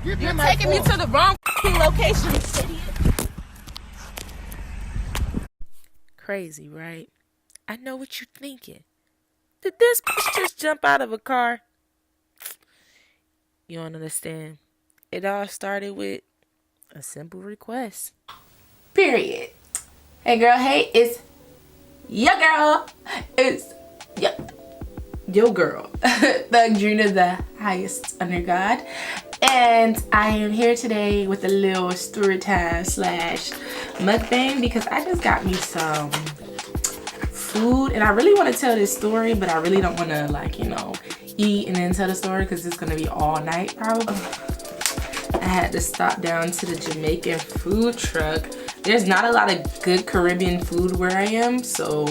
You're taking me to the wrong location, idiot. Crazy, right? I know what you're thinking. Did this just jump out of a car? You don't understand. It all started with a simple request. Period. Hey girl, hey, it's your girl. It's your girl. ThugDrina, the highest under God. And I am here today with a little story time slash mukbang because I just got me some food and I really want to tell this story, but I really don't want to, like, you know, eat and then tell the story because it's going to be all night probably. I had to stop down to the Jamaican food truck. There's not a lot of good Caribbean food where I am, so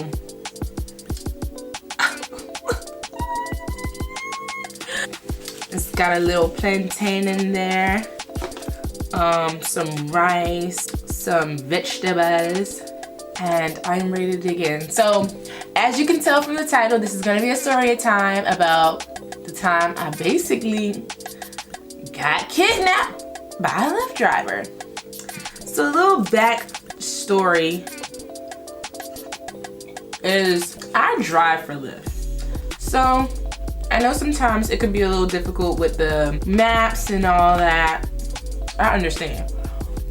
it's got a little plantain in there, some rice, some vegetables, and I'm ready to dig in. So, as you can tell from the title, this is gonna be a story time about the time I basically got kidnapped by a Lyft driver. So a little back story is I drive for Lyft. So I know sometimes it could be a little difficult with the maps and all that. I understand.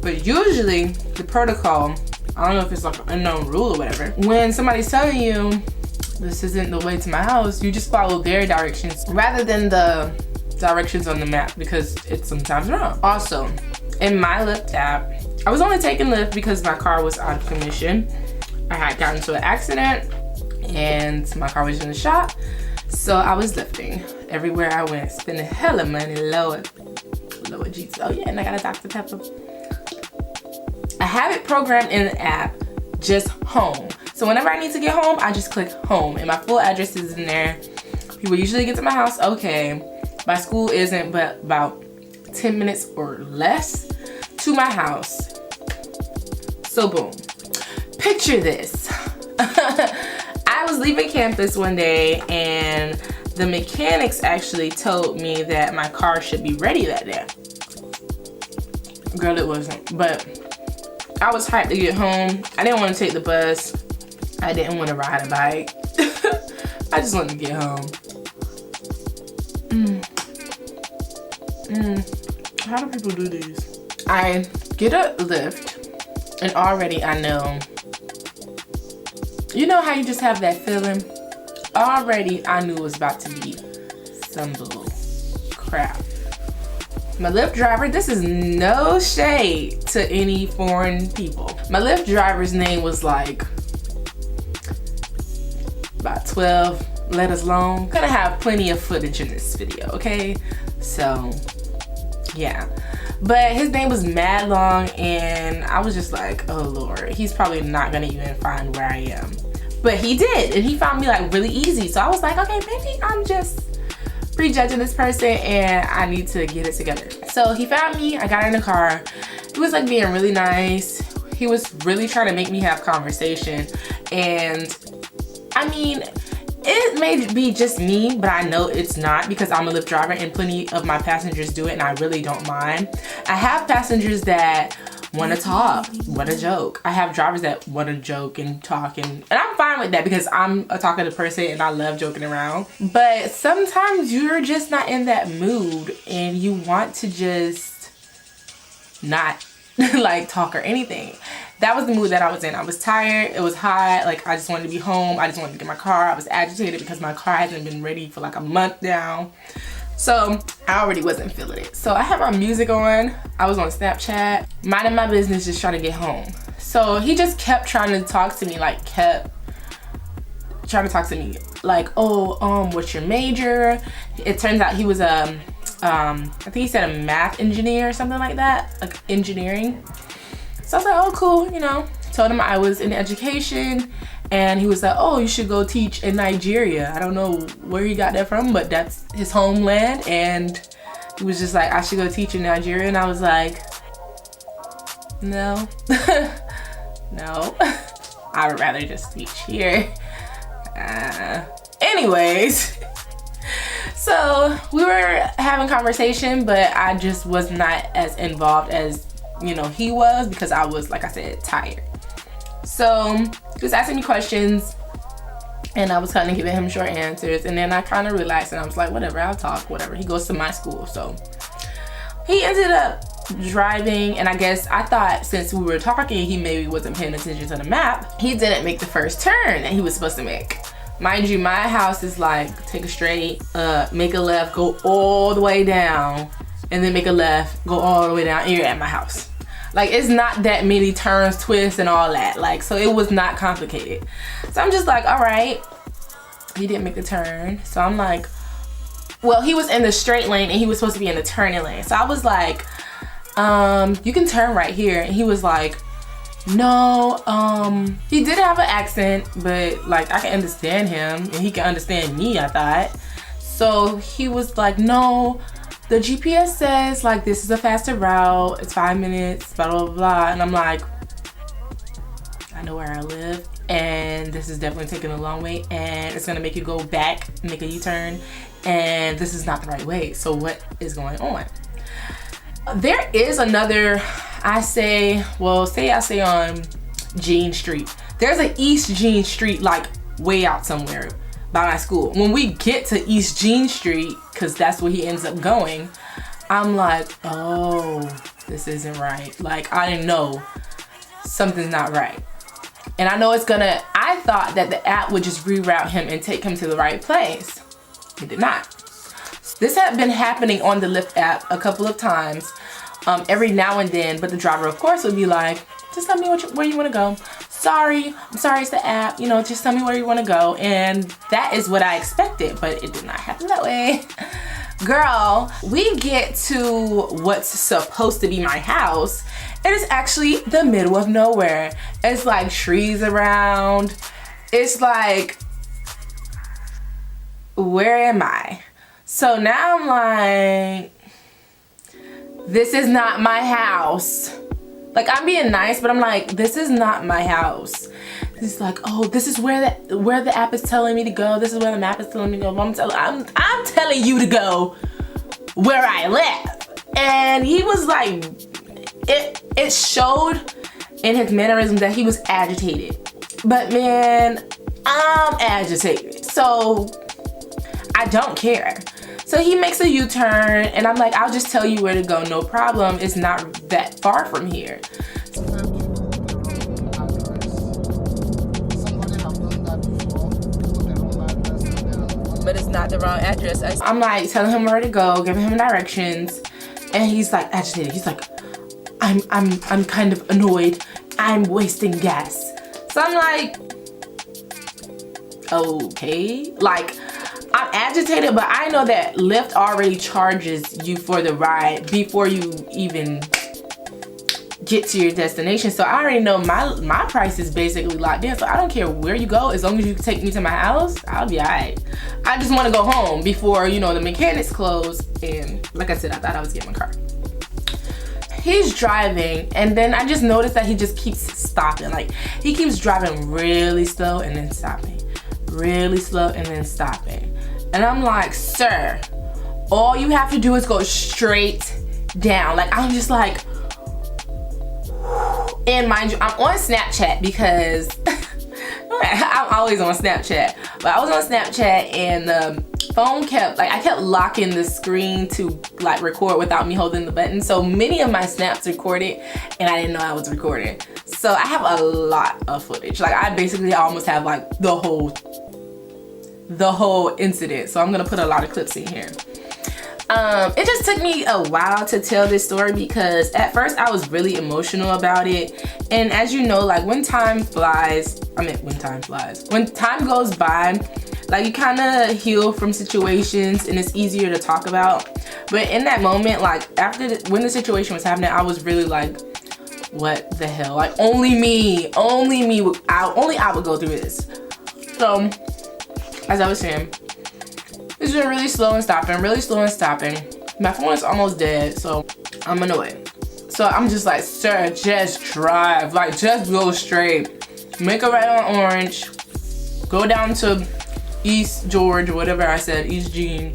But usually the protocol, I don't know if it's like an unknown rule or whatever, when somebody's telling you this isn't the way to my house, you just follow their directions rather than the directions on the map because it's sometimes wrong. Also, in my Lyft app, I was only taking Lyft because my car was out of commission. I had gotten into an accident and my car was in the shop. So I was lifting everywhere I went, spending hella money, Lord Jesus. Oh yeah, and I got a Dr. Pepper. I have it programmed in the app, just home. So whenever I need to get home, I just click home and my full address is in there. People usually get to my house, okay. My school isn't, but about 10 minutes or less to my house. So boom, picture this. I was leaving campus one day and the mechanics actually told me that my car should be ready that day. Girl, it wasn't, but I was hyped to get home. I didn't want to take the bus. I didn't want to ride a bike. I just wanted to get home. How do people do these? I get a Lyft and already I know. You know how you just have that feeling? Already I knew it was about to be some bull crap. My Lyft driver, this is no shade to any foreign people. My Lyft driver's name was like about 12 letters long. Gonna have plenty of footage in this video, okay? So, yeah. But his name was mad long and I was just like, oh Lord, he's probably not gonna even find where I am. But he did, and he found me like really easy. So I was like, okay, maybe I'm just prejudging this person and I need to get it together. So he found me, I got in the car. He was like being really nice. He was really trying to make me have conversation. And I mean, it may be just me, but I know it's not because I'm a Lyft driver and plenty of my passengers do it and I really don't mind. I have passengers that want to talk, want to joke. I have drivers that want to joke and talk and I'm fine with that because I'm a talkative person and I love joking around. But sometimes you're just not in that mood and you want to just not like talk or anything. That was the mood that I was in. I was tired, it was hot, like I just wanted to be home, I just wanted to get my car. I was agitated because my car hasn't been ready for like a month now. So I already wasn't feeling it. So I had my music on, I was on Snapchat, minding my business, just trying to get home. So he just kept trying to talk to me, like kept trying to talk to me like, oh, what's your major? It turns out he was I think he said a math engineer or something like that, like engineering. So I was like, oh cool, you know. Told him I was in education and he was like, oh, you should go teach in Nigeria. I don't know where he got that from, but that's his homeland. And he was just like, I should go teach in Nigeria. And I was like, no, no, I would rather just teach here. Anyways, So we were having conversation, but I just was not as involved as, you know, he was, because I was, like I said, tired. So he was asking me questions and I was kind of giving him short answers, and then I kind of relaxed and I was like, whatever, I'll talk, whatever. He goes to my school. So he ended up driving, and I guess I thought since we were talking he maybe wasn't paying attention to the map. He didn't make the first turn that he was supposed to make. Mind you, my house is like, take a straight, make a left, go all the way down, and then make a left, go all the way down, and you're at my house. Like, it's not that many turns, twists, and all that. Like, so it was not complicated. So I'm just like, all right, he didn't make the turn. So I'm like, well, he was in the straight lane and he was supposed to be in the turning lane. So I was like, you can turn right here. And he was like, no, he did have an accent, but like I can understand him and he can understand me, I thought. So he was like, no, the GPS says like this is a faster route, it's 5 minutes, blah blah blah. And I'm like, I know where I live and this is definitely taking a long way and it's gonna make you go back, make a U-turn, and this is not the right way. So what is going on? There is another, I say on Jean Street. There's an East Jean Street like way out somewhere by my school. When we get to East Jean Street, because that's where he ends up going, I'm like, oh, this isn't right. Like, I didn't know something's not right. And I know I thought that the app would just reroute him and take him to the right place. It did not. This had been happening on the Lyft app a couple of times, every now and then, but the driver, of course, would be like, just tell me where you want to go. I'm sorry, it's the app, you know, just tell me where you want to go. And that is what I expected, but it did not happen that way. Girl, we get to what's supposed to be my house. It is actually the middle of nowhere. It's like trees around. It's like, where am I? So now I'm like, this is not my house. Like, I'm being nice, but I'm like, this is not my house. It's like, oh, this is where the app is telling me to go. This is where the map is telling me to go. I'm telling you to go where I live. And he was like, it showed in his mannerisms that he was agitated. But man, I'm agitated, so I don't care. So he makes a U-turn and I'm like, I'll just tell you where to go, no problem. It's not that far from here. But it's not the wrong address. I'm like telling him where to go, giving him directions, and he's like agitated. He's like, I'm kind of annoyed. I'm wasting gas. So I'm like, okay, like, I'm agitated, but I know that Lyft already charges you for the ride before you even get to your destination. So I already know my price is basically locked in. So I don't care where you go, as long as you can take me to my house, I'll be alright. I just want to go home before, you know, the mechanics close. And like I said, I thought I was getting my car. He's driving, and then I just noticed that he just keeps stopping. Like, he keeps driving really slow and then stopping, really slow and then stopping. And I'm like, sir, all you have to do is go straight down. Like, I'm just like, and mind you, I'm on Snapchat because I'm always on Snapchat, but I was on Snapchat and the phone I kept locking the screen to like record without me holding the button. So many of my snaps recorded and I didn't know I was recording. So I have a lot of footage. Like, I basically almost have like the whole incident. So I'm gonna put a lot of clips in here. It just took me a while to tell this story because at first I was really emotional about it. And as you know, like, when time goes by, like, you kind of heal from situations and it's easier to talk about. But in that moment, like, when the situation was happening, I was really like, what the hell? Like, only I would go through this. So as I was saying, it's been really slow and stopping, really slow and stopping. My phone is almost dead, so I'm annoyed. So I'm just like, sir, just drive. Like, just go straight. Make a right on Orange. Go down to East George, or whatever I said, East Jean.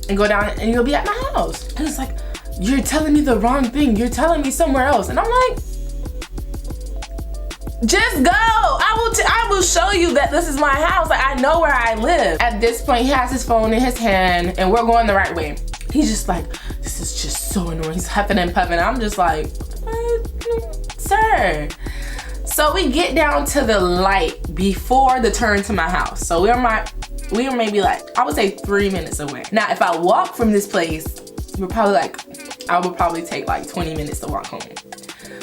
and go down and you'll be at my house. And it's like, you're telling me the wrong thing. You're telling me somewhere else. And I'm like, just go. I will show you that this is my house. Like, I know where I live. At this point, he has his phone in his hand and we're going the right way. He's just like, this is just so annoying. He's huffing and puffing. I'm just like, sir. So we get down to the light before the turn to my house. So we were maybe like, I would say 3 minutes away. Now, if I walk from this place, I would probably take like 20 minutes to walk home.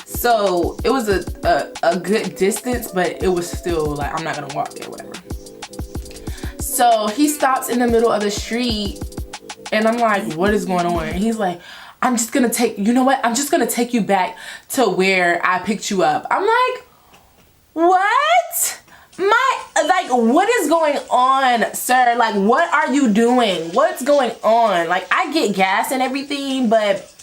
So it was a good distance, but it was still like, I'm not gonna walk there, whatever. So he stops in the middle of the street and I'm like, what is going on? And he's like, I'm just gonna take you back to where I picked you up. I'm like, what? What is going on, sir? Like, what are you doing? What's going on? Like, I get gas and everything, but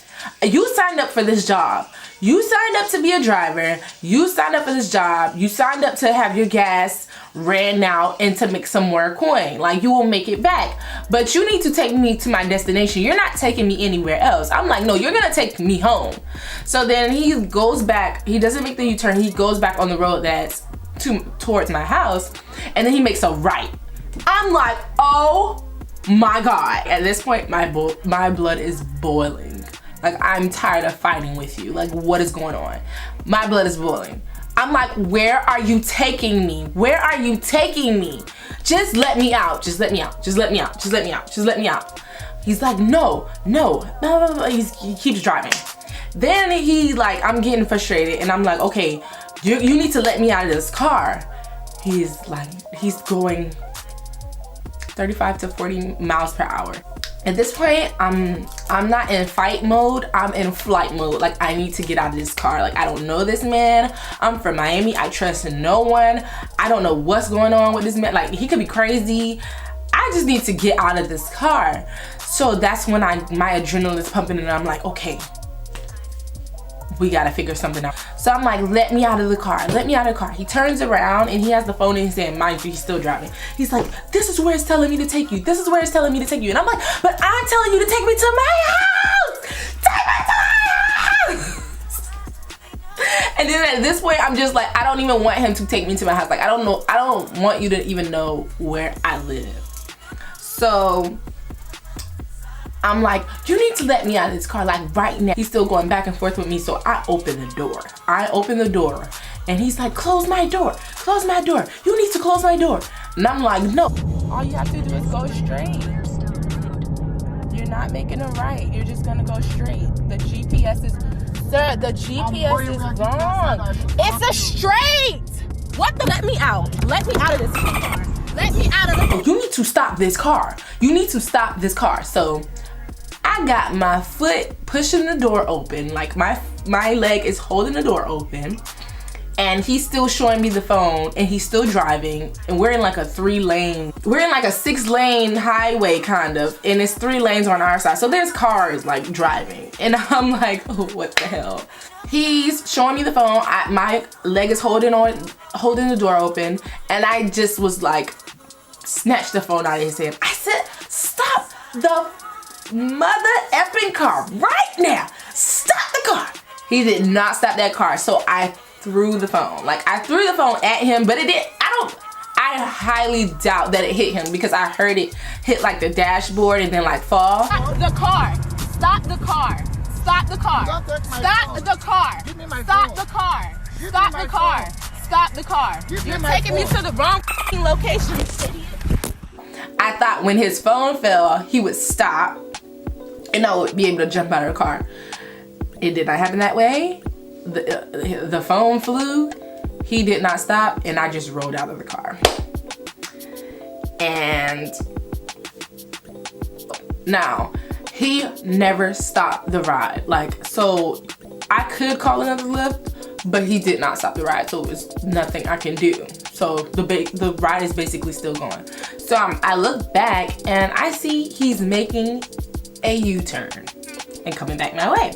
you signed up for this job. You signed up to be a driver. You signed up for this job. You signed up to have your gas ran out and to make some more coin. Like, you will make it back. But you need to take me to my destination. You're not taking me anywhere else. I'm like, no, you're gonna take me home. So then he goes back. He doesn't make the U-turn. He goes back on the road that's towards my house. And then he makes a right. I'm like, oh my God. At this point, my blood is boiling. Like, I'm tired of fighting with you. Like, what is going on? My blood is boiling. I'm like, where are you taking me? Where are you taking me? Just let me out. Just let me out. Just let me out. Just let me out. Just let me out. He's like, no. He keeps driving. Then I'm getting frustrated and I'm like, okay, you need to let me out of this car. He's going 35 to 40 miles per hour. At this point, I'm not in fight mode, I'm in flight mode. Like, I need to get out of this car. Like, I don't know this man. I'm from Miami. I trust no one. I don't know what's going on with this man. Like, he could be crazy. I just need to get out of this car. So that's when my adrenaline is pumping and I'm like, okay, we gotta figure something out. So I'm like, let me out of the car. Let me out of the car. He turns around and he has the phone in his hand. Mind you, he's still driving. He's like, this is where it's telling me to take you. This is where it's telling me to take you. And I'm like, but I'm telling you to take me to my house. Take me to my house. And then at this point, I'm just like, I don't even want him to take me to my house. Like, I don't want you to even know where I live. So I'm like, you need to let me out of this car, like, right now. He's still going back and forth with me, so I open the door. And he's like, close my door. Close my door. You need to close my door. And I'm like, no. All you have to do is go straight. You're not making a right. You're just gonna go straight. The GPS is, sir, the GPS is wrong. It's a straight. What the? Let me out. Let me out of this car. Let me out of the car. You need to stop this car. You need to stop this car. So I got my foot pushing the door open, like my leg is holding the door open, and he's still showing me the phone and he's still driving, and we're in like a 6-lane highway kind of, and it's 3 lanes on our side, so there's cars like driving, and I'm like, oh, what the hell. He's showing me the phone, my leg is holding the door open, and I just was like, snatched the phone out of his hand. I said, stop the mother effing car right now. Stop the car. He did not stop that car, so I threw the phone. Like, I threw the phone at him, but it did. I highly doubt that it hit him because I heard it hit like the dashboard and then like fall. Stop the car. Stop the car. Stop the car. Stop the car. Stop the car. Stop the car. Stop the car. You're taking me to the wrong location, idiot. I thought when his phone fell, he would stop and I would be able to jump out of the car. It did not happen that way. The phone flew, he did not stop, and I just rolled out of the car. And now, he never stopped the ride. Like, so I could call another Lyft, but he did not stop the ride, so it's nothing I can do. So the ride is basically still going. So I look back and I see he's making a U-turn and coming back my way.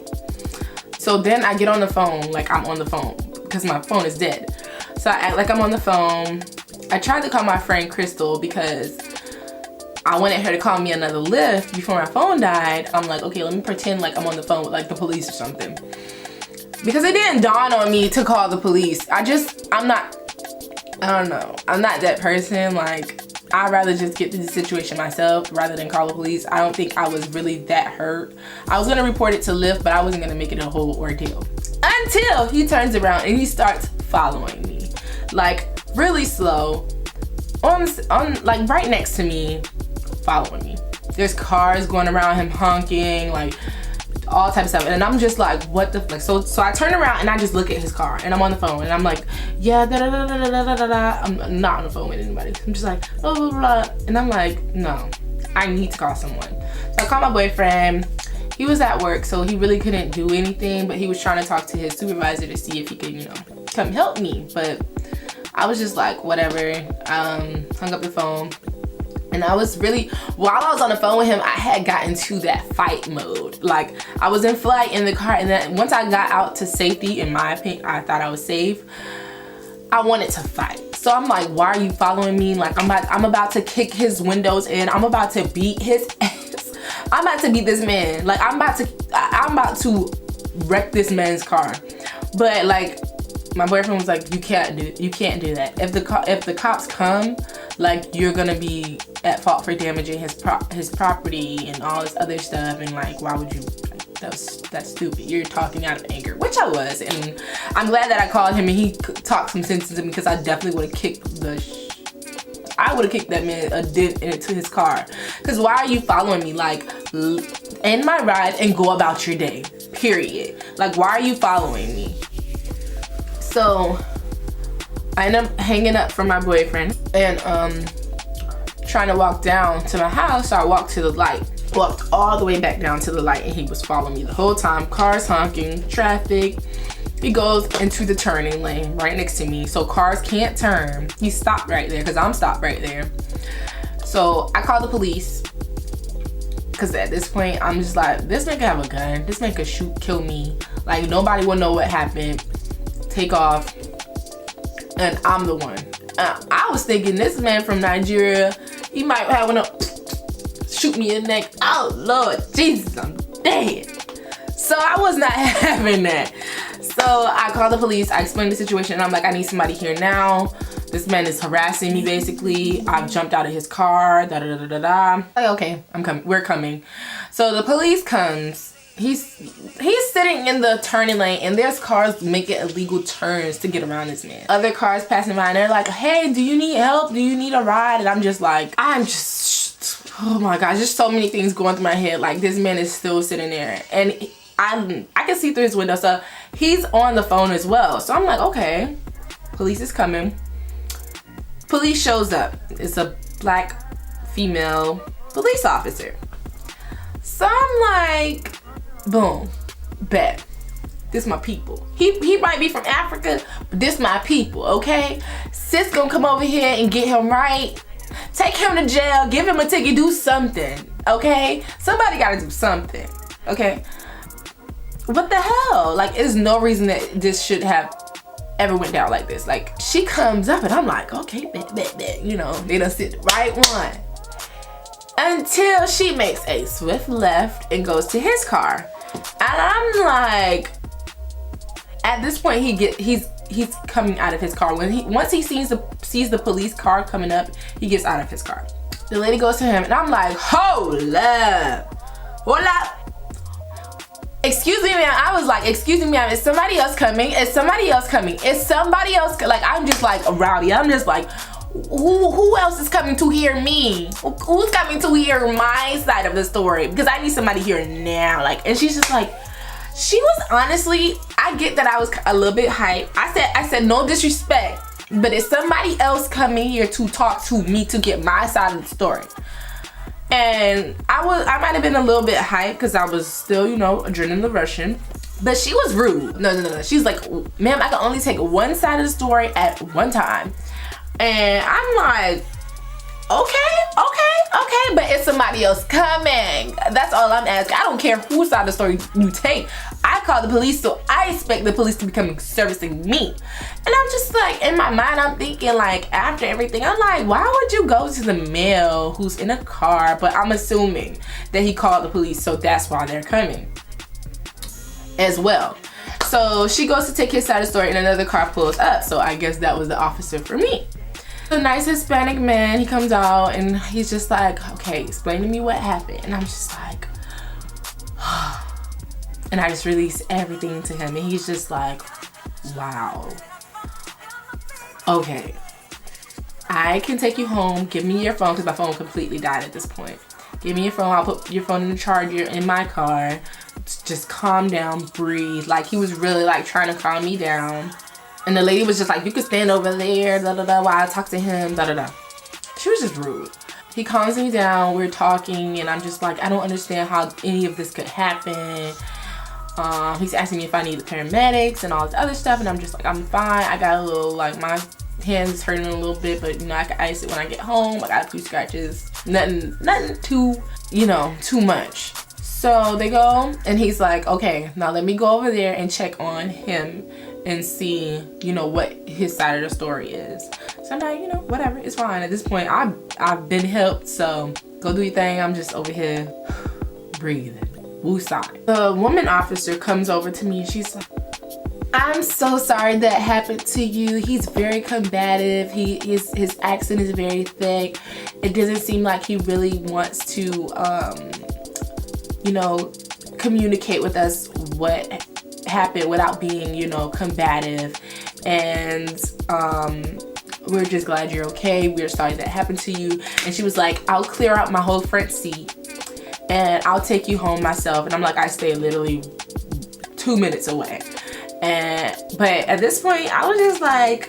So then I get on the phone, like I'm on the phone because my phone is dead. So I act like I'm on the phone. I tried to call my friend Crystal because I wanted her to call me another Lyft before my phone died. I'm like, okay, let me pretend like I'm on the phone with like the police or something. Because it didn't dawn on me to call the police. I don't know. I'm not that person. Like, I'd rather just get through the situation myself rather than call the police. I don't think I was really that hurt. I was gonna report it to Lyft, but I wasn't gonna make it a whole ordeal. Until he turns around and he starts following me. Like, really slow. On like right next to me, following me. There's cars going around him honking, like all types of stuff, and I'm just like, what the fuck? So I turn around and I just look at his car, and I'm on the phone, and I'm like, yeah, da da da da da da da da. I'm not on the phone with anybody. I'm just like, blah blah blah, and I'm like, no, I need to call someone. So I called my boyfriend. He was at work, so he really couldn't do anything, but he was trying to talk to his supervisor to see if he could, you know, come help me. But I was just like, whatever. Hung up the phone. And I was really, while I was on the phone with him, I had gotten to that fight mode. Like, I was in flight in the car, and then once I got out to safety, in my opinion, I thought I was safe. I wanted to fight. So I'm like, why are you following me? Like, I'm about to kick his windows in. I'm about to beat his ass. I'm about to beat this man. Like, I'm about to wreck this man's car. But like, my boyfriend was like, you can't do that. If the cops come, like, you're gonna be at fault for damaging his property and all this other stuff, and like, why would you? That's stupid. You're talking out of anger, which I was, and I'm glad that I called him and he talked some sense into me, because I definitely would have kicked that man a dent into his car. Because why are you following me? Like, end my ride and go about your day. Period. Like, why are you following me? So I end up hanging up from my boyfriend and trying to walk down to my house. So I walked to the light, walked all the way back down to the light, and he was following me the whole time. Cars honking, traffic. He goes into the turning lane right next to me, so cars can't turn. He stopped right there because I'm stopped right there. So I called the police, because at this point I'm just like, this man could have a gun. This man could kill me. Like, nobody will know what happened. Take off, and I'm the one. I was thinking this man from Nigeria, he might have one to shoot me in the neck. Oh Lord Jesus, I'm dead. So I was not having that. So I called the police. I explained the situation, and I'm like, I need somebody here now. This man is harassing me basically. I've jumped out of his car. Da da da da da. Like, okay, I'm coming. We're coming. So the police comes. He's sitting in the turning lane, and there's cars making illegal turns to get around this man. Other cars passing by, and they're like, hey, do you need help? Do you need a ride? And I'm just like, oh my gosh, just so many things going through my head. Like, this man is still sitting there, and I can see through his window, so he's on the phone as well. So I'm like, okay, police is coming. Police shows up. It's a black female police officer. So I'm like, boom, bet. This my people. He might be from Africa, but this my people, okay? Sis gonna come over here and get him right. Take him to jail, give him a ticket, do something, okay? Somebody gotta do something, okay? What the hell? Like, there's no reason that this should have ever went down like this. Like, she comes up and I'm like, okay, bet. You know, they done sit the right one. Until she makes a swift left and goes to his car. And I'm like, at this point he's coming out of his car. Once he sees the police car coming up, he gets out of his car. The lady goes to him and I'm like, hold up. Excuse me, ma'am. I was like, excuse me, ma'am, is somebody else coming? Is somebody else coming? Is somebody else? Like, I'm just like rowdy. I'm just like, who else is coming to hear me? Who's coming to hear my side of the story? Because I need somebody here now. Like, and she's just like, she was honestly, I get that I was a little bit hyped. I said no disrespect, but is somebody else coming here to talk to me to get my side of the story? And I might have been a little bit hyped because I was still, you know, adrenaline rushing. But she was rude. No. She's like, ma'am, I can only take one side of the story at one time. And I'm like, okay, but it's somebody else coming. That's all I'm asking. I don't care whose side of the story you take. I called the police, so I expect the police to be coming servicing me. And I'm just like, in my mind, I'm thinking like, after everything, I'm like, why would you go to the male who's in a car? But I'm assuming that he called the police, so that's why they're coming as well. So she goes to take his side of the story and another car pulls up. So I guess that was the officer for me. The nice Hispanic man, he comes out and he's just like, okay, explain to me what happened. And I'm just like, and I just release everything to him. And he's just like, wow. Okay. I can take you home. Give me your phone, because my phone completely died at this point. Give me your phone. I'll put your phone in the charger in my car. Just calm down, breathe. Like, he was really like trying to calm me down. And the lady was just like, you can stand over there, da da da, while I talk to him, da da da. She was just rude. He calms me down, we're talking, and I'm just like, I don't understand how any of this could happen. He's asking me if I need the paramedics and all this other stuff, and I'm just like, I'm fine. I got a little, like, my hands hurting a little bit, but you know, I can ice it when I get home. I got a few scratches. Nothing too, you know, too much. So they go, and he's like, okay, now let me go over there and check on him and see, you know, what his side of the story is. So I'm like, you know, whatever, it's fine. At this point, I've been helped, so go do your thing. I'm just over here breathing. Woosah. The woman officer comes over to me and she's like, I'm so sorry that happened to you. He's very combative. His accent is very thick. It doesn't seem like he really wants to, you know, communicate with us what happened without being, you know, combative. And we're just glad you're okay. We're sorry that happened to you. And she was like, I'll clear out my whole front seat and I'll take you home myself. And I'm like, I stay literally 2 minutes away. But at this point, I was just like,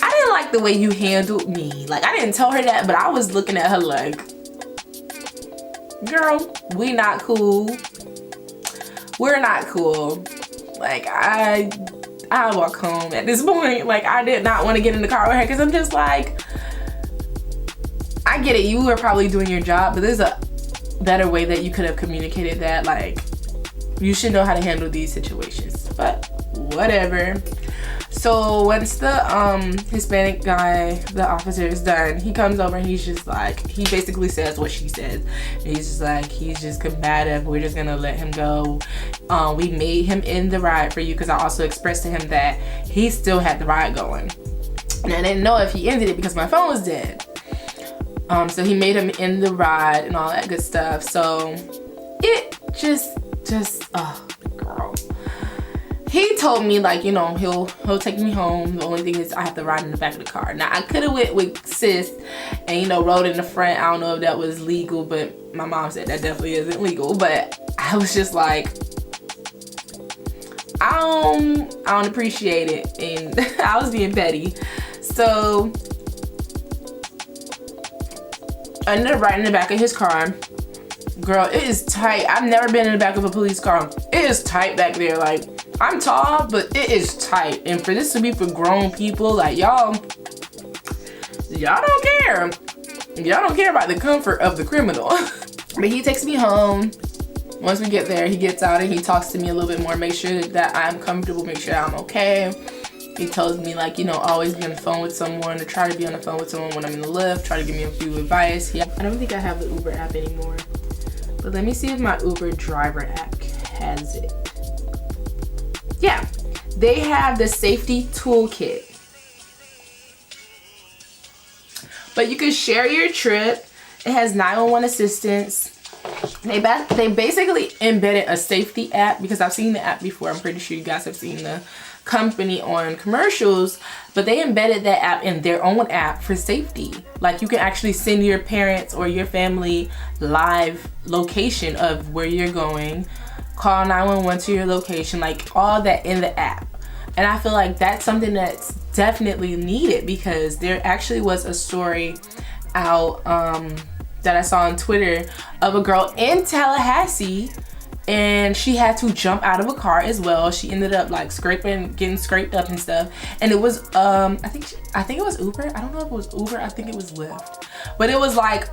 I didn't like the way you handled me. Like, I didn't tell her that, but I was looking at her like, girl, we not cool. We're not cool. Like, I walk home at this point. Like, I did not want to get in the car with her because I'm just like, I get it. You were probably doing your job, but there's a better way that you could have communicated that. Like, you should know how to handle these situations, but whatever. So once the Hispanic guy, the officer, is done, he comes over and he's just like, he basically says what she said. He's just like, he's just combative. We're just gonna let him go. We made him end the ride for you because I also expressed to him that he still had the ride going. And I didn't know if he ended it because my phone was dead. So he made him end the ride and all that good stuff. So it just, oh, girl. He told me, like, you know, he'll take me home. The only thing is I have to ride in the back of the car. Now, I could have went with sis and, you know, rode in the front. I don't know if that was legal, but my mom said that definitely isn't legal. But I was just like, I don't appreciate it. And I was being petty. So I ended up riding in the back of his car. Girl, it is tight. I've never been in the back of a police car. It is tight back there. Like, I'm tall, but it is tight. And for this to be for grown people, like, y'all don't care. Y'all don't care about the comfort of the criminal. But he takes me home. Once we get there, he gets out and he talks to me a little bit more, make sure that I'm comfortable, make sure I'm okay. He tells me, like, you know, always be on the phone with someone, or try to be on the phone with someone when I'm in the Lyft, try to give me a few advice. I don't think I have the Uber app anymore. But let me see if my Uber driver app has it. Yeah, they have the safety toolkit. But you can share your trip. It has 911 assistance. They basically embedded a safety app, because I've seen the app before. I'm pretty sure you guys have seen the company on commercials, but they embedded that app in their own app for safety. Like, you can actually send your parents or your family live location of where you're going, call 911 to your location, like all that in the app. And I feel like that's something that's definitely needed, because there actually was a story out that I saw on Twitter of a girl in Tallahassee, and she had to jump out of a car as well. She ended up like getting scraped up and stuff. And it was I think it was Uber. I don't know if it was Uber. I think it was Lyft. But it was like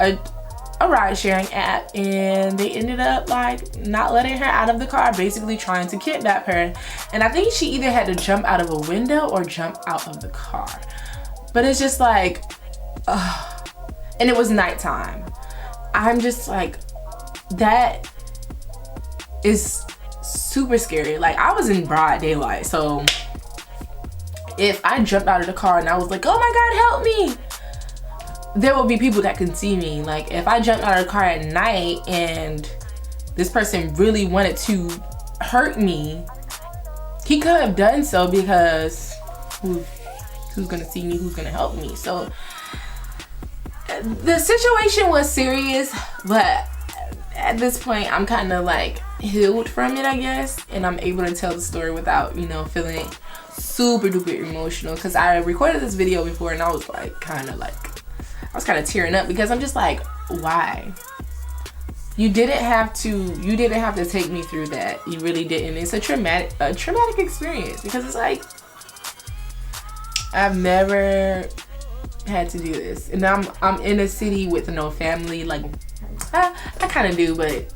a ride sharing app, and they ended up like not letting her out of the car, basically trying to kidnap her. And I think she either had to jump out of a window or jump out of the car. But it's just like, and it was nighttime. I'm just like, that is super scary. Like, I was in broad daylight, so if I jumped out of the car and I was like, oh my God, help me, there will be people that can see me. Like, if I jumped out of the car at night and this person really wanted to hurt me, he could have done so, because who's gonna see me, who's gonna help me? So the situation was serious, but at this point I'm kind of like healed from it, I guess, and I'm able to tell the story without, you know, feeling super duper emotional, because I recorded this video before and I was like I was kind of tearing up, because I'm just like, why? You didn't have to take me through that. You really didn't. It's a traumatic experience, because it's like, I've never had to do this, and I'm in a city with no family. Like, I kind of do, but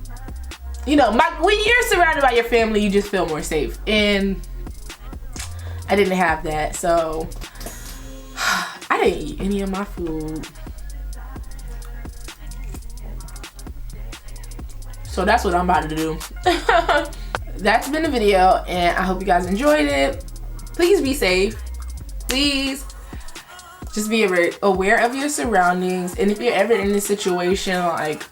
you know, when you're surrounded by your family, you just feel more safe, and I didn't have that, so I didn't eat any of my food. So that's what I'm about to do. That's been the video, and I hope you guys enjoyed it. Please be safe. Please just be aware of your surroundings, and if you're ever in this situation, like,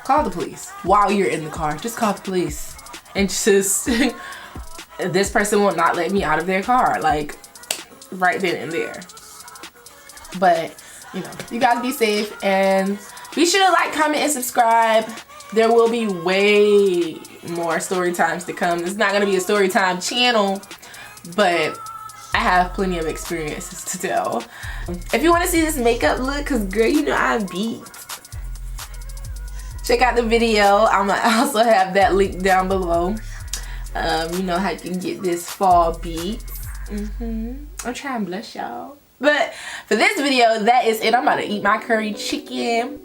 call the police while you're in the car. Just call the police, and just this person will not let me out of their car, like, right then and there. But you know, you guys be safe, and be sure to like, comment, and subscribe. There will be way more story times to come. It's not gonna be a story time channel, but I have plenty of experiences to tell. If you want to see this makeup look, cause girl, you know I'm beat, check out the video. I'm gonna also have that link down below. You know how you can get this fall beat. I'm trying to bless y'all. But for this video, that is it. I'm about to eat my curry chicken.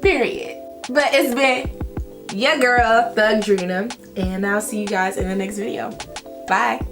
Period. But it's been your girl, ThugDrina, and I'll see you guys in the next video. Bye.